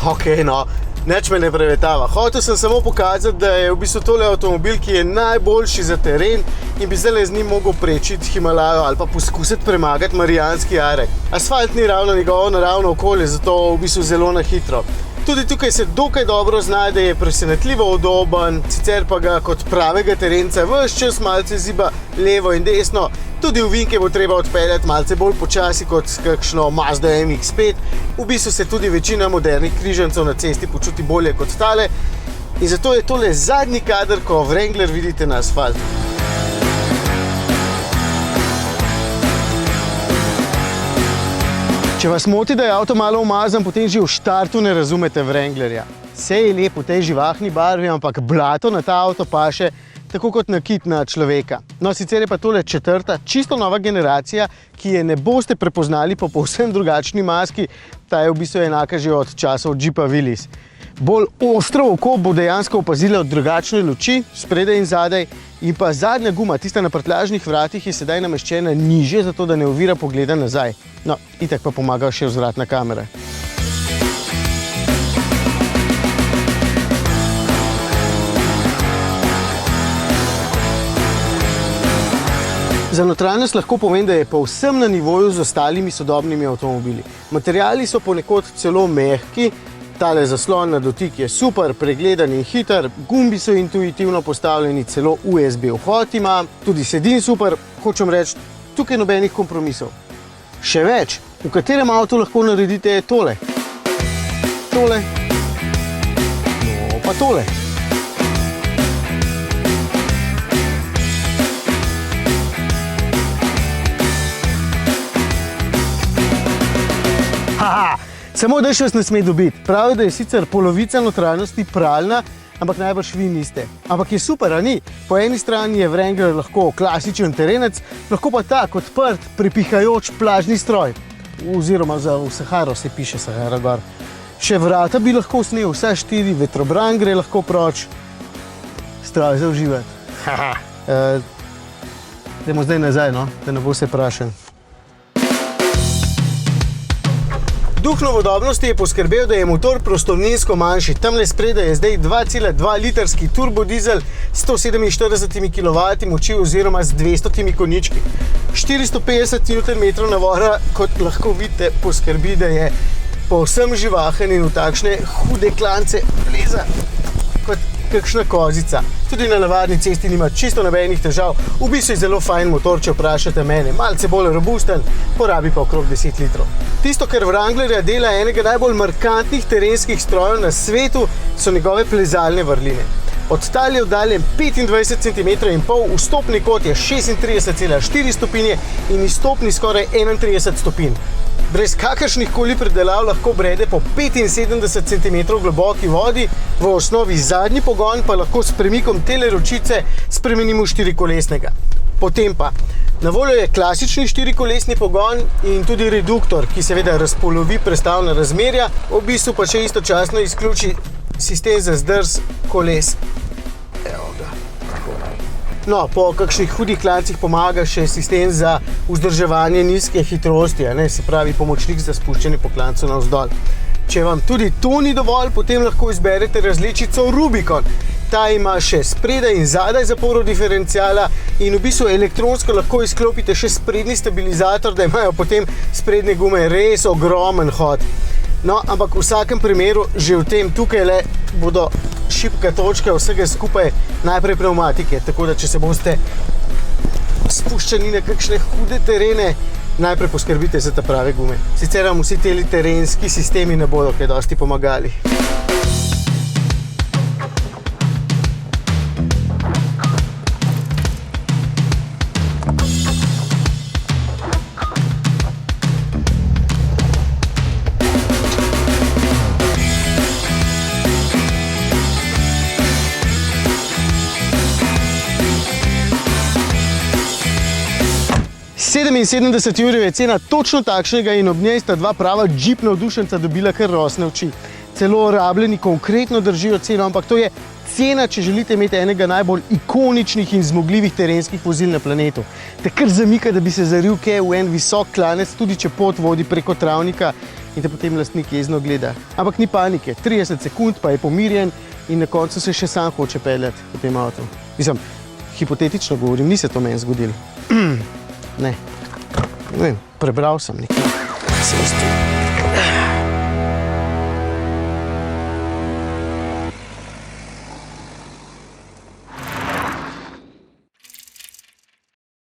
Ok, no, nič me ne prevetava. Hotel sem samo pokazati, da je v bistvu tole avtomobil, ki je najboljši za teren in bi zdaj z njim mogel prečiti Himalajo ali pa poskusiti premagati Marijanski jarek. Asfalt ni ravno njegovo naravno okolje, zato v bistvu zelo na hitro. Tudi tukaj se dokaj dobro znajde, je presenetljivo udoben, sicer pa ga kot pravega terenca ves čas malce ziba levo in desno. Tudi ovinke bo treba odpeljati malce bolj počasi kot kakšno Mazda MX-5. V bistvu se tudi večina modernih križancev na cesti počuti bolje kot tale. In zato je tole zadnji kader, ko Wrangler vidite na asfaltu. Če vas moti, da je avto malo umazan, potem že v štartu ne razumete Wranglerja. Sej je lep v tej živahni barvi, ampak blato na ta avto paše tako kot nakit na človeka. No, sicer je pa tole četrta, čisto nova generacija, ki je ne boste prepoznali po povsem drugačni maski. Ta je v bistvu enaka že od časov Jeepa Willys. Bolj ostro oko bo dejansko opazila od drugačne luči, spredaj in zadaj, in pa zadnja guma, tista na prtljažnih vratih, je sedaj nameščena nižje, zato da ne ovira pogleda nazaj. No, itak pa pomaga še vzvratna kamera. Za notranjost lahko povem, da je povsem na nivoju z ostalimi sodobnimi avtomobili. Materiali so ponekod celo mehki, tale zaslon na dotik je super, pregledan in hiter, gumbi so intuitivno postavljeni, celo USB vhod ima, tudi sedin super, hočem reči, tukaj nobenih kompromisov. Še več, v katerem avtu lahko naredite tole? Tole? No, pa tole. Haha! Samo dež vas ne sme dobiti. Pravi, da je sicer polovica notranjosti pralna, ampak najbrž vi niste. Ampak je super, a ni? Po eni strani je Wrangler lahko klasičen terenec, lahko pa tak odprt, pripihajoč plažni stroj. Oziroma za v Saharo se piše Sahara gor. Še vrata bi lahko snel, vsa 4, vetrobran gre lahko proč. Stroj za uživati. Dajmo zdaj nazaj, no, da ne bo se prašen. Duh novodobnosti je poskrbel, da je motor prostorninsko manjši. Tamle spredaj je zdaj 2,2 litrski turbodizel s 147 kW moči oziroma z 200 konjički. 450 Nm navora, kot lahko vidite, poskrbi, da je povsem živahen in v takšne hude klance leza kot kakšna kozica. Tudi na navadni cesti nima čisto nobenih težav. V bistvu je zelo fajn motor, če vprašate mene. Malce bolj robusten, porabi pa okrog 10 litrov. Tisto, kar Wranglerja dela enega najbolj markantnih terenskih strojev na svetu, so njegove plezalne vrline. Od tal je oddaljen 25 cm in pol, vstopni kot je 36,4 stopinje in izstopni skoraj 31 stopinj. Brez kakršnih koli predelav lahko brede po 75 cm globoki vodi, v osnovi zadnji pogon pa lahko s premikom tele ročice spremenimo v štirikolesnega. Potem pa, na voljo je klasični štirikolesni pogon in tudi reduktor, ki seveda razpolovi prestavna razmerja, v bistvu pa še istočasno izključi sistem za zdrs koles. Evo ga. No, po kakšnih hudih klancih pomaga še sistem za vzdrževanje nizke hitrosti, se pravi pomočnik za spuščanje po klancu navzdol. Če vam tudi to ni dovolj, potem lahko izberete različico Rubicon. Ta ima še spredaj in zadaj zaporo diferenciala in v bistvu elektronsko lahko izklopite še sprednji stabilizator, da imajo potem sprednje gume res ogromen hod. No, ampak v vsakem primeru, že v tem tukaj bodo šibka točka vsega skupaj najprej pneumatike, tako da če se boste spuščani na kakšne hude terene, najprej poskrbite za ta prave gume. Sicer vam vsi teli terenski sistemi ne bodo kaj dosti pomagali. €77 je cena točno takšnega in ob njej sta dva prava Jeep navdušenca dobila kar rosne oči. Celo rabljeni konkretno držijo ceno, ampak to je cena, če želite imeti enega najbolj ikoničnih in zmogljivih terenskih vozil na planetu. Te kar zamika, da bi se zaril kaj v en visok klanec, tudi če pot vodi preko travnika in te potem lastnik jezno gleda. Ampak ni panike, 30 sekund pa je pomirjen in na koncu se še sam hoče peljati po tem avtu. Mislim, hipotetično govorim, ni se to meni zgodilo. Ne vem, prebral sem nekaj. Se